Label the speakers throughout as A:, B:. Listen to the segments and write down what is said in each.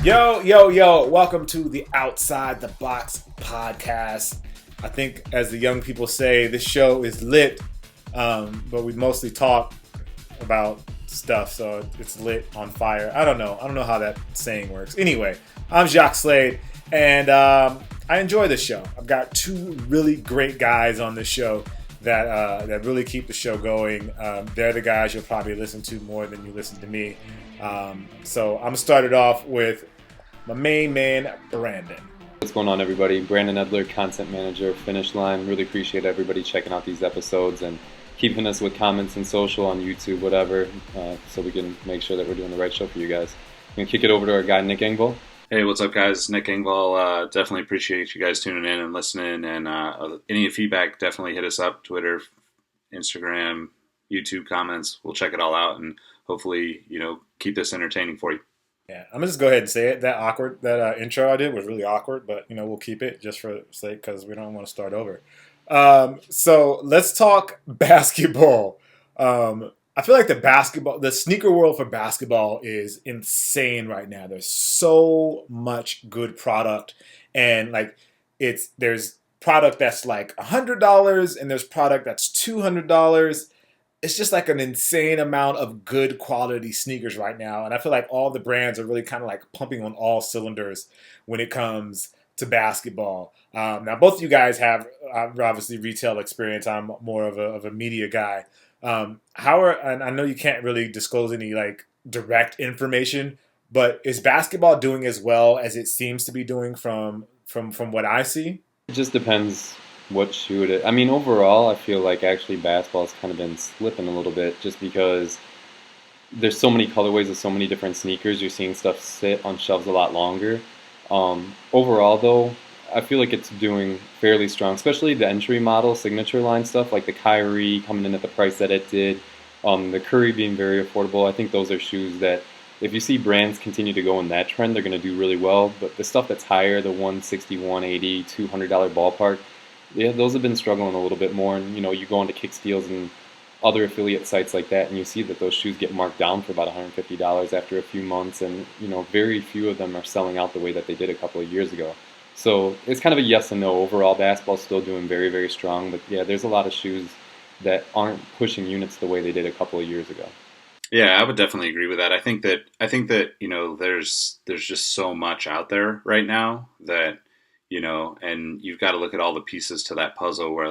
A: Yo, yo, yo, welcome to the Outside the Box podcast. I think, as the young people say, this show is lit, but we mostly talk about stuff, so it's lit on fire. I don't know how that saying works. Anyway, I'm Jacques Slade, and I enjoy this show. I've got two really great guys on this show that really keep the show going. They're the guys you'll probably listen to more than you listen to me. So I'm started off with my main man, Brandon.
B: What's going on, everybody? Brandon Edler, content manager, Finish Line. Really appreciate everybody checking out these episodes and keeping us with comments and social on YouTube, whatever, so we can make sure that we're doing the right show for you guys. I'm going to kick it over to our guy, Nick Engvall.
C: Hey, what's up, guys? Nick Engvall. Definitely appreciate you guys tuning in and listening. And any feedback, definitely hit us up. Twitter, Instagram, YouTube comments. We'll check it all out and hopefully, keep this entertaining for you.
A: Yeah, I'm gonna just go ahead and say it. That intro I did was really awkward, but we'll keep it just for sake because we don't want to start over. So let's talk basketball. I feel like the sneaker world for basketball is insane right now. There's so much good product, and there's product that's like $100, and there's product that's $200. It's just like an insane amount of good quality sneakers right now. And I feel like all the brands are really kind of like pumping on all cylinders when it comes to basketball. Now, both of you guys have obviously retail experience. I'm more of a media guy. And I know you can't really disclose any like direct information, but is basketball doing as well as it seems to be doing from what I see?
B: It just depends what shoe it is. I mean, overall, I feel like actually basketball's kind of been slipping a little bit just because there's so many colorways of so many different sneakers. You're seeing stuff sit on shelves a lot longer. Overall, though, I feel like it's doing fairly strong, especially the entry model, signature line stuff, like the Kyrie coming in at the price that it did, the Curry being very affordable. I think those are shoes that if you see brands continue to go in that trend, they're going to do really well. But the stuff that's higher, the $160, $180, $200 ballpark, yeah, those have been struggling a little bit more. And, you go into Kicksteals and other affiliate sites like that, and you see that those shoes get marked down for about $150 after a few months. And, very few of them are selling out the way that they did a couple of years ago. So it's kind of a yes and no. Overall, basketball's still doing very, very strong. But, yeah, there's a lot of shoes that aren't pushing units the way they did a couple of years ago.
C: Yeah, I would definitely agree with that. I think that there's just so much out there right now that and you've got to look at all the pieces to that puzzle where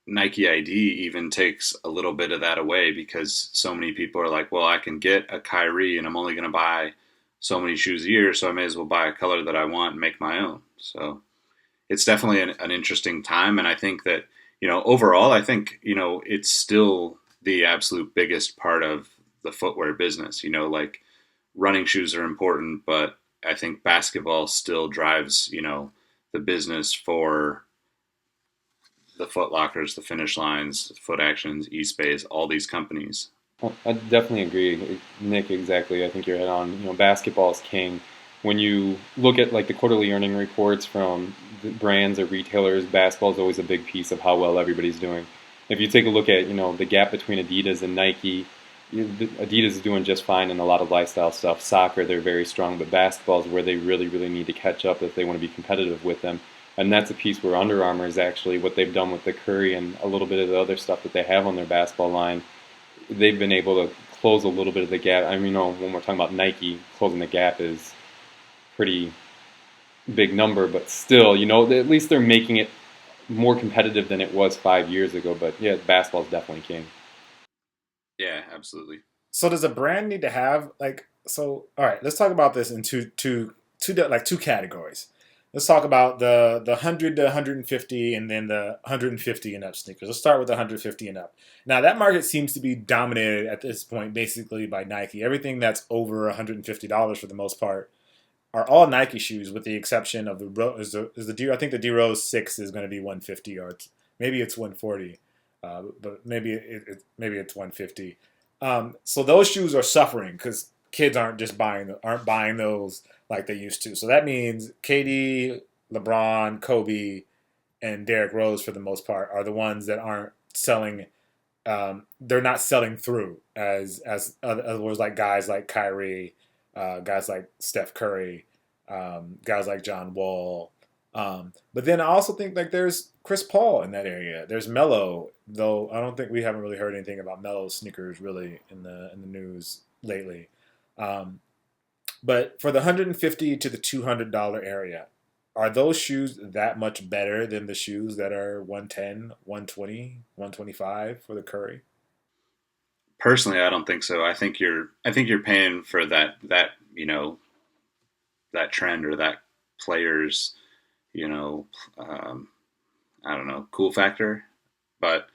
C: Nike ID even takes a little bit of that away because so many people are like, well, I can get a Kyrie and I'm only going to buy so many shoes a year, so I may as well buy a color that I want and make my own. So it's definitely an interesting time. And I think that, overall, I think, it's still the absolute biggest part of the footwear business. Running shoes are important, but I think basketball still drives, the business for the Foot Lockers, the Finish Lines, Foot Actions, Eastbays, all these companies.
B: I definitely agree, Nick, exactly. I think you're head on. Basketball is king. When you look at like the quarterly earning reports from the brands or retailers, basketball is always a big piece of how well everybody's doing. If you take a look at, the gap between Adidas and Nike, Adidas is doing just fine in a lot of lifestyle stuff. Soccer, they're very strong, but basketball is where they really, really need to catch up if they want to be competitive with them. And that's a piece where Under Armour is actually what they've done with the Curry and a little bit of the other stuff that they have on their basketball line. They've been able to close a little bit of the gap. I mean, when we're talking about Nike, closing the gap is pretty big number, but still, at least they're making it more competitive than it was 5 years ago. But yeah, basketball is definitely king.
C: Yeah, absolutely.
A: So does a brand need to have all right, let's talk about this in two categories. Let's talk about the 100 to 150 and then the 150 and up sneakers. Let's start with the 150 and up. Now that market seems to be dominated at this point basically by Nike. Everything that's over $150 for the most part are all Nike shoes with the exception of I think the D Rose 6 is going to be 150 or maybe it's 140. But maybe it's 150. So those shoes are suffering because kids aren't buying those like they used to. So that means KD, LeBron, Kobe, and Derrick Rose for the most part are the ones that aren't selling. They're not selling through as other words like guys like Kyrie guys like Steph Curry, guys like John Wall. But then I also think like there's Chris Paul in that area. There's Melo, though I don't think we haven't really heard anything about Melo's sneakers really in the news lately. Um, but for the 150 to the $200 area, are those shoes that much better than the shoes that are 110, 120, 125 for the Curry?
C: Personally, I don't think so. I think you're paying for that that trend or that player's you know um, I don't know, cool factor. But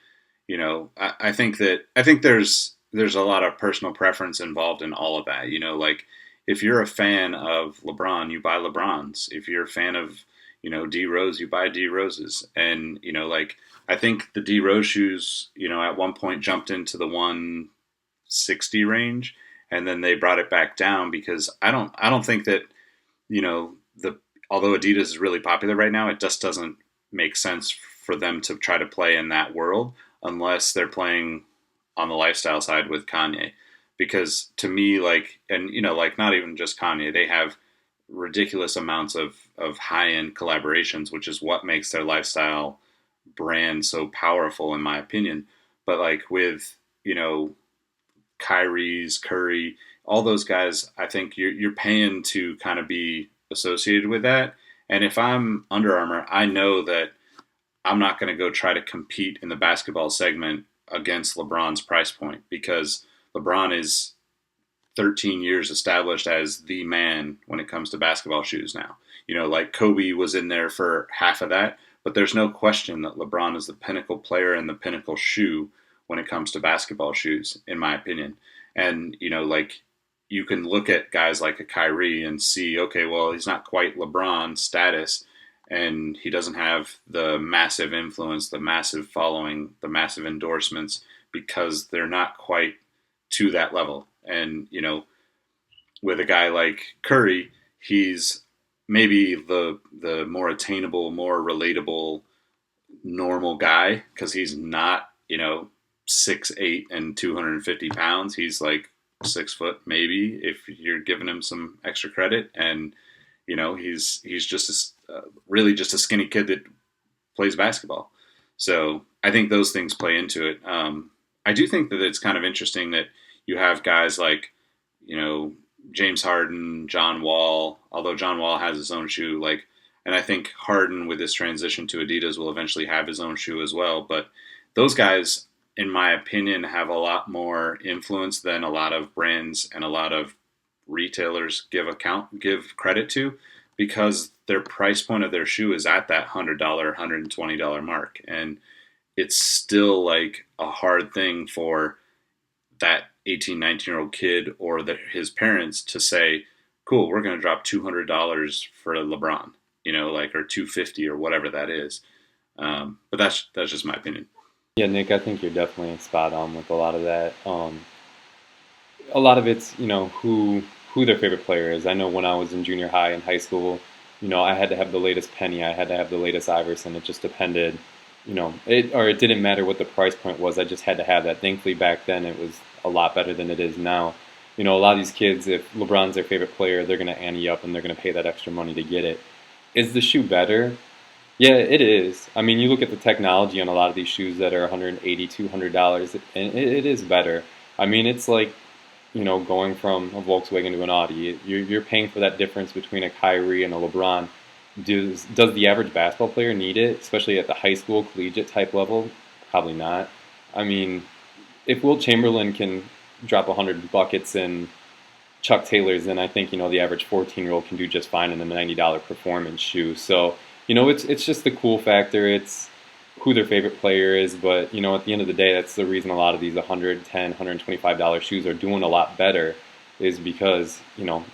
C: I think there's a lot of personal preference involved in all of that. Like if you're a fan of LeBron, you buy LeBrons. If you're a fan of D Rose, you buy D Roses. And like I think the D Rose shoes, at one point jumped into the 160 range, and then they brought it back down because I don't think that the although Adidas is really popular right now, it just doesn't make sense for them to try to play in that world unless they're playing on the lifestyle side with Kanye. Because to me, like, and like not even just Kanye, they have ridiculous amounts of high end collaborations, which is what makes their lifestyle brand so powerful, in my opinion. But like with Kyrie's, Curry, all those guys, I think you're paying to kind of be associated with that. And if I'm Under Armour, I know that I'm not going to go try to compete in the basketball segment against LeBron's price point because LeBron is 13 years established as the man when it comes to basketball shoes now. Like Kobe was in there for half of that, but there's no question that LeBron is the pinnacle player and the pinnacle shoe when it comes to basketball shoes, in my opinion. And, like you can look at guys like a Kyrie and see, okay, well, he's not quite LeBron status, and he doesn't have the massive influence, the massive following, the massive endorsements because they're not quite to that level. And, with a guy like Curry, he's maybe the more attainable, more relatable, normal guy because he's not, 6'8" and 250 pounds. He's like 6 foot maybe if you're giving him some extra credit, and he's just really just a skinny kid that plays basketball. So I think those things play into it. I do think that it's kind of interesting that you have guys like James Harden, John Wall, although John Wall has his own shoe, and I think Harden with this transition to Adidas will eventually have his own shoe as well. But those guys, in my opinion, have a lot more influence than a lot of brands and a lot of retailers give credit to, because their price point of their shoe is at that $100, $120 mark, and it's still like a hard thing for that 18, 19-year-old kid or his parents to say, cool, we're going to drop $200 for LeBron, or 250 or whatever that is. But that's just my opinion.
B: Yeah, Nick, I think you're definitely spot on with a lot of that. A lot of it's who their favorite player is. I know when I was in junior high and high school, I had to have the latest Penny, I had to have the latest Iverson. It just depended, it didn't matter what the price point was. I just had to have that. Thankfully, back then it was a lot better than it is now. A lot of these kids, if LeBron's their favorite player, they're going to ante up and they're going to pay that extra money to get it. Is the shoe better? Yeah, it is. I mean, you look at the technology on a lot of these shoes that are $180, $200, and it is better. I mean, it's like, going from a Volkswagen to an Audi. You're paying for that difference between a Kyrie and a LeBron. Does the average basketball player need it, especially at the high school, collegiate type level? Probably not. I mean, if Wilt Chamberlain can drop 100 buckets in Chuck Taylor's, then I think, the average 14-year-old can do just fine in a $90 performance shoe. So, it's just the cool factor. It's who their favorite player is, but at the end of the day, that's the reason a lot of these $110, $125 shoes are doing a lot better, is because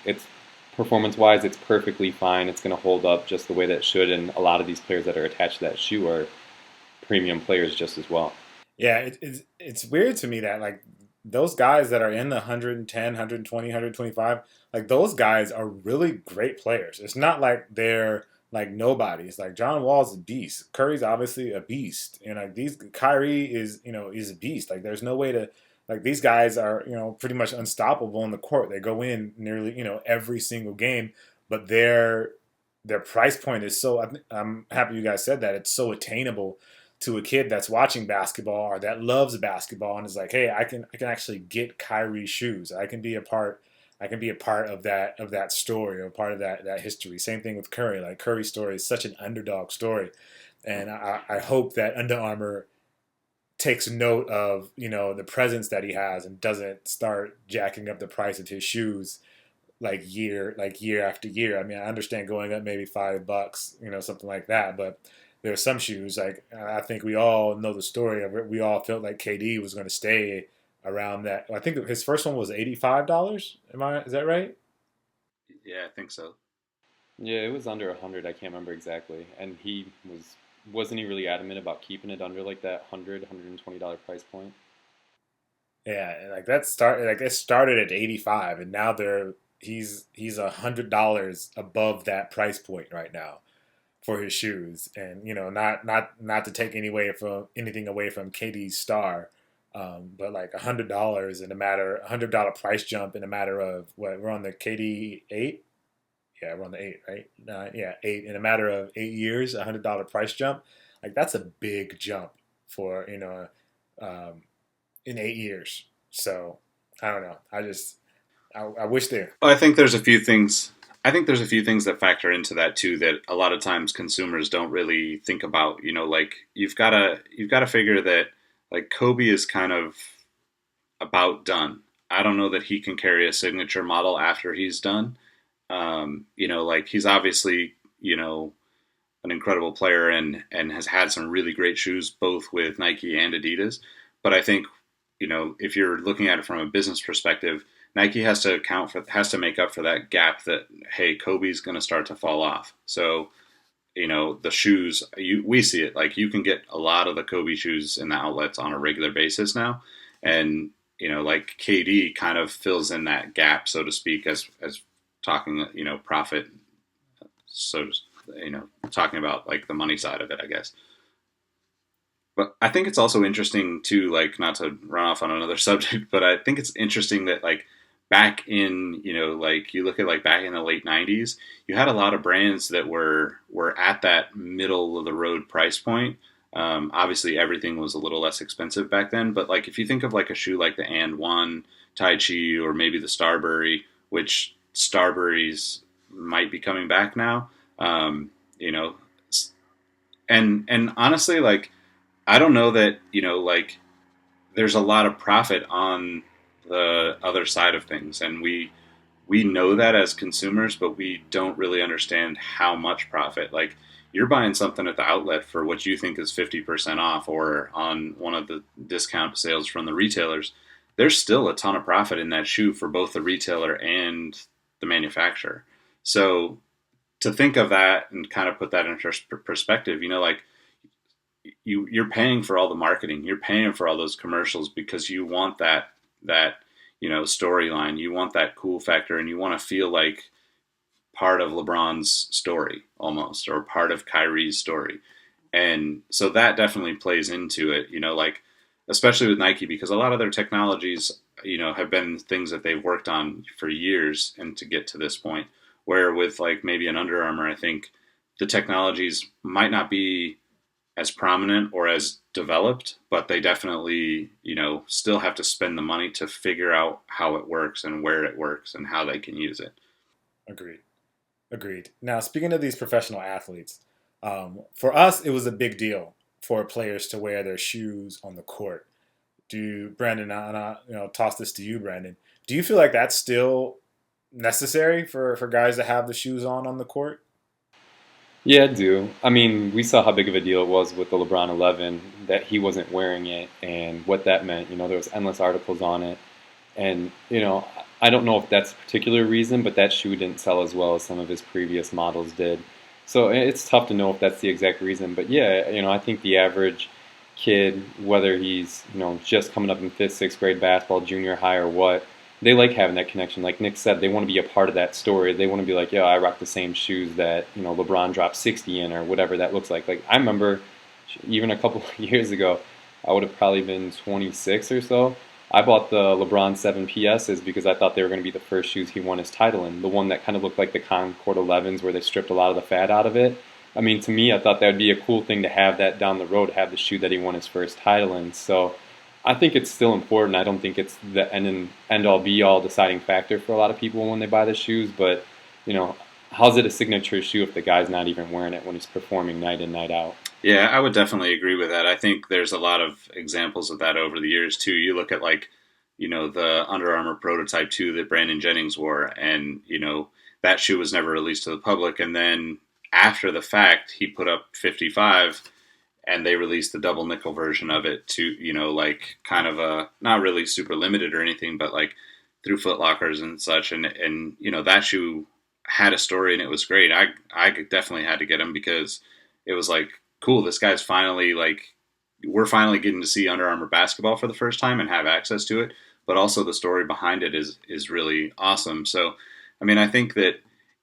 B: it's performance-wise, it's perfectly fine. It's going to hold up just the way that it should, and a lot of these players that are attached to that shoe are premium players just as well.
A: Yeah, it's weird to me that like those guys that are in the 110, 120, 125, like those guys are really great players. It's not like they're like nobodies. Like John Wall's a beast. Curry's obviously a beast. And like Kyrie is a beast. Like there's no way to Like these guys are, pretty much unstoppable in the court. They go in nearly, every single game, but their price point is so. I'm happy you guys said that. It's so attainable to a kid that's watching basketball or that loves basketball and is like, hey, I can actually get Kyrie shoes. I can be a part. I can be a part of that story or part of that history. Same thing with Curry. Like Curry's story is such an underdog story, and I hope that Under Armour takes note of the presence that he has and doesn't start jacking up the price of his shoes year after year. I mean, I understand going up maybe $5, something like that, but there are some shoes like I think we all know the story of it. We all felt like KD was going to stay around that. I think his first one was $85. Is that right?
C: Yeah, I think so.
B: Yeah, it was under 100. I can't remember exactly. And wasn't he really adamant about keeping it under like that $120 price point?
A: Yeah, and it started at 85, and now he's $100 above that price point right now for his shoes, and not to take anything away from KD's star, but like $100 in a matter $100 price jump in a matter of what we're on the KD 8. Yeah, we're on the 8, right? Yeah, 8 in a matter of 8 years, $100 price jump. Like that's a big jump for um, in 8 years. So I don't know. I wish there.
C: Well, I think there's a few things. I think there's a few things that factor into that too that a lot of times consumers don't really think about. Like you've got to figure that like Kobe is kind of about done. I don't know that he can carry a signature model after he's done. Like he's obviously an incredible player and has had some really great shoes both with Nike and Adidas. But I think if you're looking at it from a business perspective, Nike has to make up for that gap that hey, Kobe's going to start to fall off. So the shoes we see it like you can get a lot of the Kobe shoes in the outlets on a regular basis now, and like KD kind of fills in that gap so to speak as talking profit, so talking about like the money side of it I guess. But I think it's also interesting too, like not to run off on another subject, but I think it's interesting that like back in, like you look at like back in the late '90s, you had a lot of brands that were at that middle of the road price point. Obviously, everything was a little less expensive back then, but like if you think of like a shoe like the And One, Tai Chi, or maybe the Starbury, which Starburys might be coming back now, and honestly, like I don't know that like there's a lot of profit on the other side of things, and we know that as consumers, but we don't really understand how much profit. Like you're buying something at the outlet for what you think is 50% off, or on one of the discount sales from the retailers. There's still a ton of profit in that shoe for both the retailer and the manufacturer. So to think of that and kind of put that in perspective, like you're paying for all the marketing, you're paying for all those commercials because you want that storyline, you want that cool factor, and you want to feel like part of LeBron's story almost, or part of Kyrie's story. And so that definitely plays into it, like especially with Nike, because a lot of their technologies have been things that they've worked on for years and to get to this point, where with like maybe an Under Armour, I think the technologies might not be as prominent or as developed, but they definitely, still have to spend the money to figure out how it works and where it works and how they can use it.
A: Agreed. Agreed. Now, speaking of these professional athletes, for us, it was a big deal for players to wear their shoes on the court. Brandon, toss this to you, Brandon. Do you feel like that's still necessary for guys to have the shoes on the court?
B: Yeah, I do. I mean, we saw how big of a deal it was with the LeBron 11 that he wasn't wearing it and what that meant. There was endless articles on it. And, I don't know if that's a particular reason, but that shoe didn't sell as well as some of his previous models did. So it's tough to know if that's the exact reason. But yeah, I think the average kid, whether he's, just coming up in 5th, 6th grade basketball, junior high or what, they like having that connection. Like Nick said, they want to be a part of that story. They want to be like, I rock the same shoes that, LeBron dropped 60 in, or whatever that looks like. Like I remember even a couple of years ago, I would have probably been 26 or so. I bought the LeBron 7 PSs because I thought they were going to be the first shoes he won his title in. The one that kind of looked like the Concord 11s where they stripped a lot of the fat out of it. I mean, to me, I thought that would be a cool thing to have that down the road, have the shoe that he won his first title in. So I think it's still important. I don't think it's the end all be all deciding factor for a lot of people when they buy the shoes. But, how's it a signature shoe if the guy's not even wearing it when he's performing night in, night out?
C: Yeah, I would definitely agree with that. I think there's a lot of examples of that over the years too. You look at the Under Armour Prototype 2 that Brandon Jennings wore, and that shoe was never released to the public. And then after the fact, he put up 55, and they released the double nickel version of it to kind of a not really super limited or anything, but like through Foot Lockers and such. And that shoe had a story and it was great. I definitely had to get him because it was like, cool, this guy's finally we're finally getting to see Under Armour basketball for the first time and have access to it, but also the story behind it is really awesome. So, I mean, I think that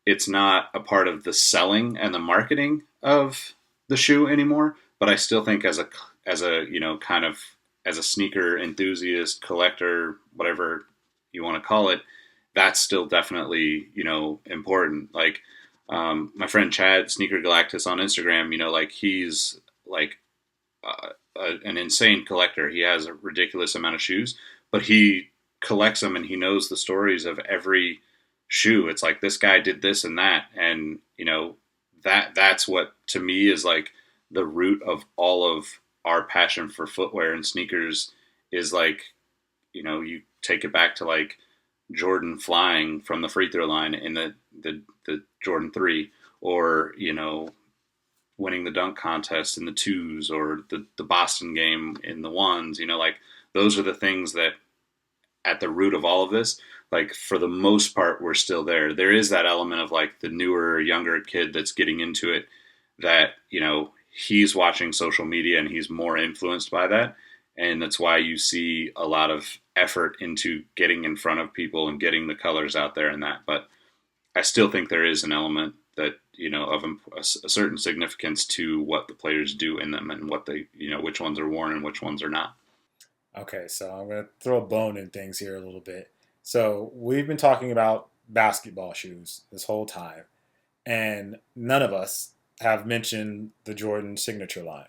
C: it's not a part of the selling and the marketing of the shoe anymore, but I still think as a kind of as a sneaker enthusiast, collector, whatever you want to call it, that's still definitely, important. Like, my friend Chad, Sneaker Galactus on Instagram, he's an insane collector. He has a ridiculous amount of shoes, but he collects them and he knows the stories of every shoe. It's like this guy did this and that, and that's what to me is like the root of all of our passion for footwear and sneakers is you take it back to like Jordan flying from the free throw line in the Jordan 3, or winning the dunk contest in the 2s, or the Boston game in the 1s. Those are the things that at the root of all of this, like for the most part, we're still there. There is that element of like the newer, younger kid that's getting into it that he's watching social media and he's more influenced by that. And that's why you see a lot of effort into getting in front of people and getting the colors out there and that. But I still think there is an element that, of a certain significance to what the players do in them and what they, which ones are worn and which ones are not.
A: Okay, so I'm going to throw a bone in things here a little bit. So we've been talking about basketball shoes this whole time, and none of us have mentioned the Jordan signature line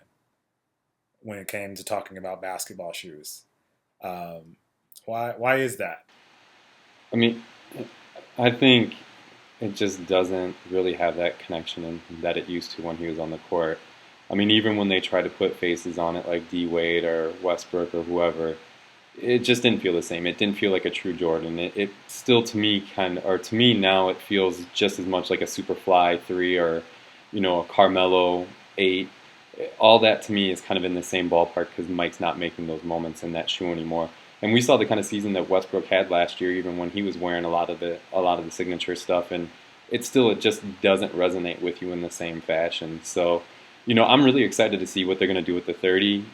A: when it came to talking about basketball shoes. Why is that?
B: I mean, I think it just doesn't really have that connection that it used to when he was on the court. I mean, even when they tried to put faces on it like D Wade or Westbrook or whoever, it just didn't feel the same. It didn't feel like a true Jordan. It still, to me, to me now, it feels just as much like a Superfly 3 or, a Carmelo 8. All that to me is kind of in the same ballpark because Mike's not making those moments in that shoe anymore. And we saw the kind of season that Westbrook had last year, even when he was wearing a lot of the signature stuff, and it just doesn't resonate with you in the same fashion. So, I'm really excited to see what they're going to do with the 30.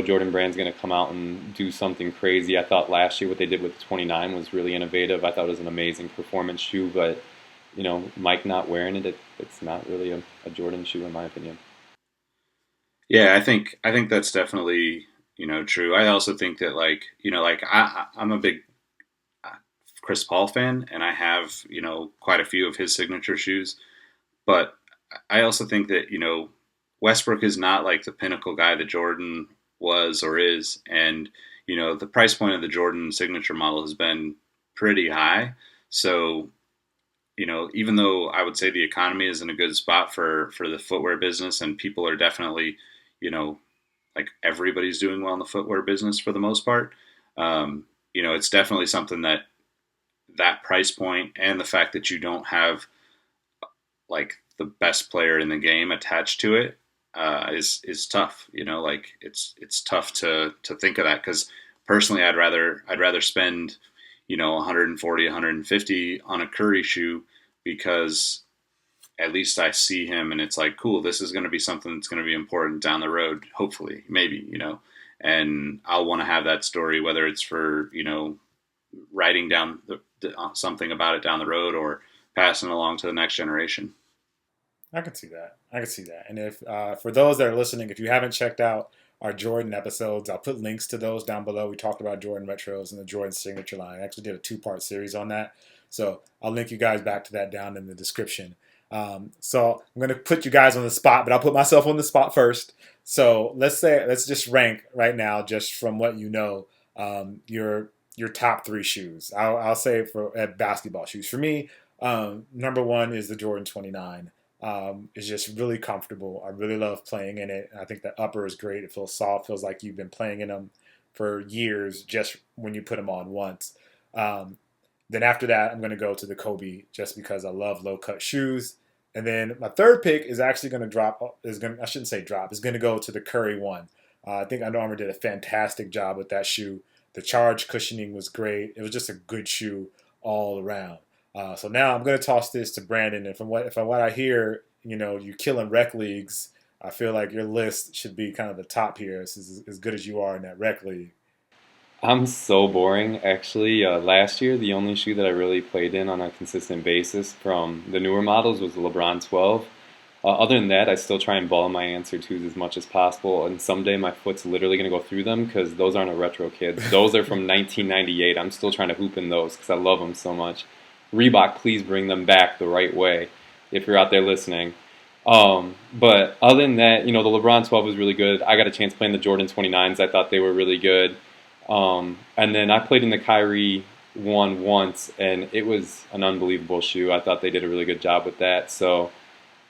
B: Jordan Brand's going to come out and do something crazy. I thought last year what they did with the 29 was really innovative. I thought it was an amazing performance shoe, but Mike not wearing it, it's not really a Jordan shoe in my opinion.
C: Yeah, I think that's definitely true. I also think that I'm a big Chris Paul fan, and I have quite a few of his signature shoes. But I also think that Westbrook is not like the pinnacle guy that Jordan was or is, and the price point of the Jordan signature model has been pretty high. So even though I would say the economy is in a good spot for the footwear business, and people are definitely like everybody's doing well in the footwear business for the most part. It's definitely something that price point and the fact that you don't have like the best player in the game attached to it is tough. It's tough to think of that, because personally I'd rather spend 140, 150 on a Curry shoe, because at least I see him and it's like, cool, this is going to be something that's going to be important down the road, hopefully, maybe, and I'll want to have that story, whether it's for, writing down something about it down the road or passing it along to the next generation.
A: I can see that. And if for those that are listening, if you haven't checked out our Jordan episodes. I'll put links to those down below. We talked about Jordan Retros and the Jordan Signature line. I actually did a 2-part series on that. So I'll link you guys back to that down in the description. So I'm going to put you guys on the spot, but I'll put myself on the spot first. So let's just rank right now, just from what you know, your top 3 shoes. I'll say for basketball shoes. For me, number 1 is the Jordan 29. It's just really comfortable. I really love playing in it. I think the upper is great. It feels soft. Feels like you've been playing in them for years just when you put them on once. Then after that, I'm going to go to the Kobe just because I love low cut shoes. And then my third pick is actually going to drop. I shouldn't say drop. It's going to go to the Curry 1. I think Under Armour did a fantastic job with that shoe. The charge cushioning was great. It was just a good shoe all around. So now I'm going to toss this to Brandon. And from what I hear, you killing rec leagues. I feel like your list should be kind of the top here. As good as you are in that rec league.
B: I'm so boring, actually. Last year, the only shoe that I really played in on a consistent basis from the newer models was the LeBron 12. Other than that, I still try and ball my answer twos as much as possible, and someday my foot's literally going to go through them because those aren't a retro kids. Those are from 1998. I'm still trying to hoop in those because I love them so much. Reebok, please bring them back the right way if you're out there listening. But other than that, the LeBron 12 was really good. I got a chance playing the Jordan 29s. I thought they were really good. And then I played in the Kyrie 1 once, and it was an unbelievable shoe. I thought they did a really good job with that. So,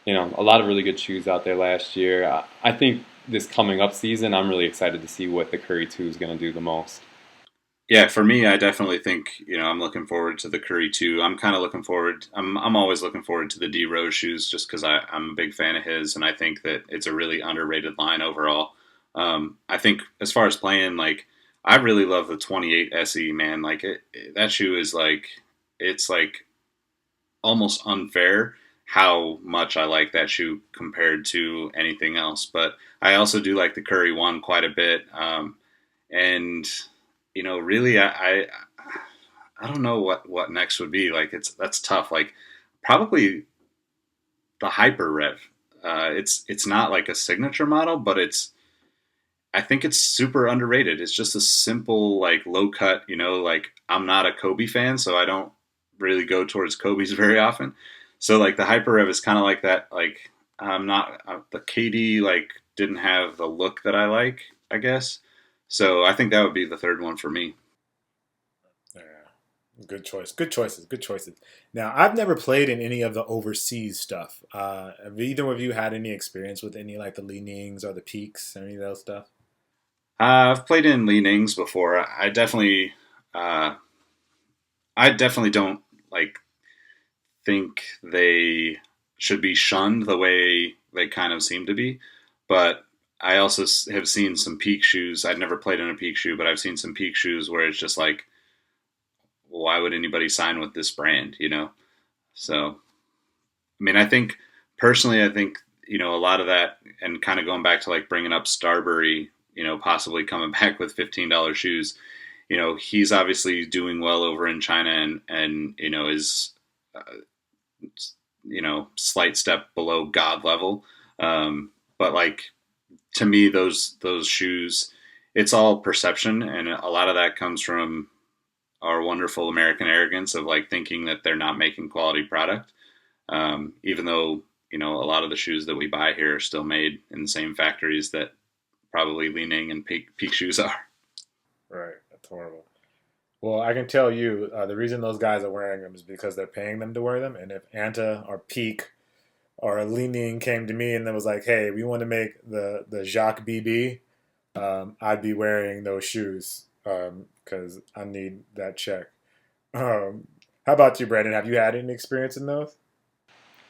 B: a lot of really good shoes out there last year. I think this coming up season, I'm really excited to see what the Curry 2 is going to do the most.
C: Yeah, for me, I definitely think, I'm looking forward to the Curry 2. I'm kind of looking forward, I'm always looking forward to the D Rose shoes just because I'm a big fan of his, and I think that it's a really underrated line overall. I think as far as playing, I really love the 28 SE, man. That shoe is it's almost unfair how much I like that shoe compared to anything else. But I also do like the Curry 1 quite a bit. And really, I don't know what next would be. That's tough. Probably the Hyper Rev. It's not like a signature model, but I think it's super underrated. It's just a simple, low cut, I'm not a Kobe fan, so I don't really go towards Kobe's very often. So the Hyper Rev is kind of like that. I'm not, the KD, didn't have the look that I like, I guess. So I think that would be the third one for me.
A: Yeah, good choice. Good choices. Good choices. Now, I've never played in any of the overseas stuff. Have either of you had any experience with any the Li-Nings or the Peaks or any of those stuff?
C: I've played in Li-Nings before. I definitely don't think they should be shunned the way they kind of seem to be. But I also have seen some Peak shoes. I've never played in a Peak shoe, but I've seen some Peak shoes where it's just why would anybody sign with this brand, So, I think, personally, a lot of that, and kind of going back to bringing up Starbury, possibly coming back with $15 shoes, he's obviously doing well over in China and is, slight step below God level. But to me, those shoes, it's all perception. And a lot of that comes from our wonderful American arrogance of thinking that they're not making quality product. Even though, a lot of the shoes that we buy here are still made in the same factories that probably Li-Ning and Peak shoes are.
A: Right. That's horrible. Well, I can tell you the reason those guys are wearing them is because they're paying them to wear them. And if Anta or Peak or Li-Ning came to me and was like, hey, we want to make the Jacques BB, I'd be wearing those shoes because I need that check. How about you, Brandon? Have you had any experience in those?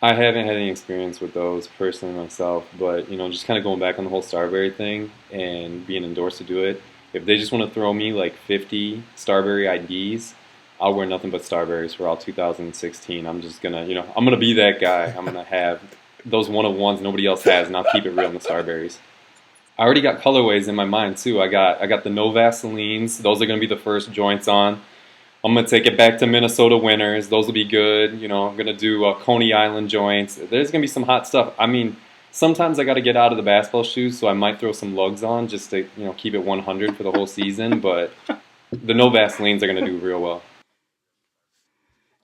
B: I haven't had any experience with those personally myself, but just kind of going back on the whole Starbury thing and being endorsed to do it. If they just want to throw me 50 Starbury IDs, I'll wear nothing but Starburys for all 2016. I'm just gonna, I'm gonna be that guy. I'm gonna have those one-of-ones nobody else has, and I'll keep it real in the Starburys. I already got colorways in my mind too. I got the No Vaselines. Those are gonna be the first joints on. I'm going to take it back to Minnesota winters. Those will be good. I'm going to do Coney Island joints. There's going to be some hot stuff. sometimes I got to get out of the basketball shoes, so I might throw some lugs on just to keep it 100 for the whole season. But the no Vaselines are going to do real well.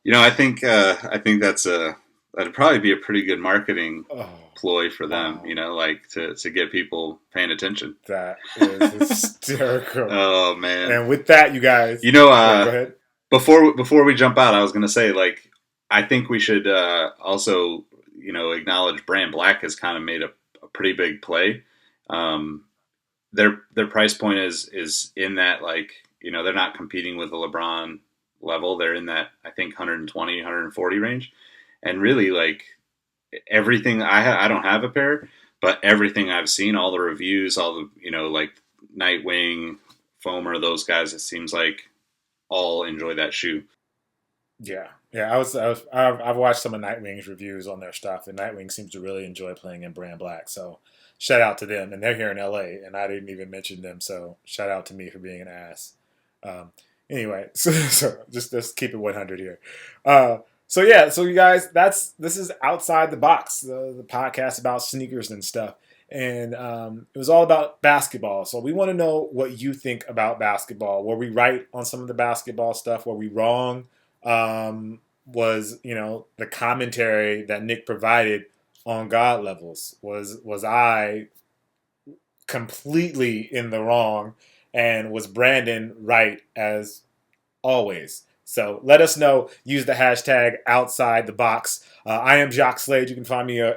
C: I think that'd probably be a pretty good marketing ploy for them. Like to get people paying attention.
A: That is hysterical.
C: Oh man!
A: And with that, you guys,
C: go
A: ahead.
C: Before we jump out, I was going to say, like, I think we should also acknowledge Brand Black has kind of made a pretty big play. Their price point is in that, like, they're not competing with the LeBron level. They're in that, I think, 120, 140 range. And really, like, everything I don't have a pair, but everything I've seen, all the reviews, all the, like Nightwing, Foamer, those guys, it seems like all enjoy that shoe.
A: Yeah. I've watched some of Nightwing's reviews on their stuff, and Nightwing seems to really enjoy playing in Brand Black. So shout out to them, and they're here in LA, and I didn't even mention them. So shout out to me for being an ass. Anyway, so just keep it 100 here. So you guys, this is Outside the Box, the podcast about sneakers and stuff. And it was all about basketball. So we want to know what you think about basketball. Were we right on some of the basketball stuff? Were we wrong? Was the commentary that Nick provided on God levels? Was I completely in the wrong? And was Brandon right as always? So let us know. Use the hashtag Outside the Box. I am Jacques Slade. You can find me,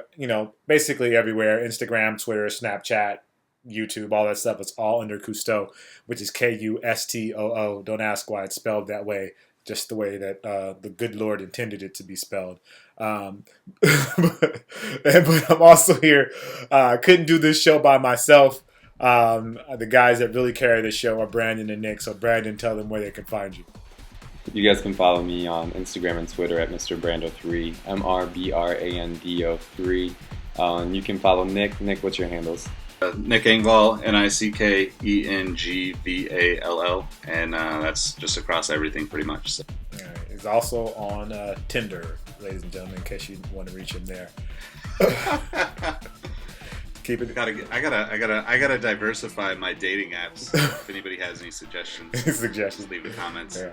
A: basically everywhere: Instagram, Twitter, Snapchat, YouTube, all that stuff. It's all under Kustoo, which is Kustoo. Don't ask why it's spelled that way. Just the way that the good Lord intended it to be spelled. But I'm also here. Couldn't do this show by myself. The guys that really carry the show are Brandon and Nick. So Brandon, tell them where they can find you.
B: You guys can follow me on Instagram and Twitter at Mr. Brando3, MrBrando3. And you can follow Nick. Nick, what's your handles?
C: Nick Engvall, NiceKengvall, and that's just across everything pretty much. So.
A: All right. He's also on Tinder, ladies and gentlemen, in case you want to reach him there. Keep it.
C: I gotta diversify my dating apps. If anybody has any suggestions, leave the comments. Yeah.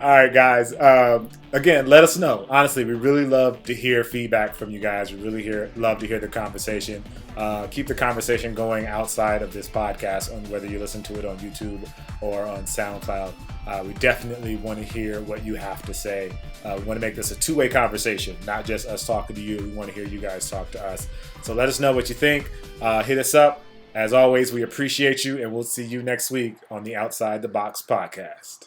A: All right, guys. Again, let us know. Honestly, we really love to hear feedback from you guys. We really love to hear the conversation. Keep the conversation going outside of this podcast, on whether you listen to it on YouTube or on SoundCloud. We definitely want to hear what you have to say. We want to make this a two-way conversation, not just us talking to you. We want to hear you guys talk to us. So let us know what you think. Hit us up. As always, we appreciate you, and we'll see you next week on the Outside the Box podcast.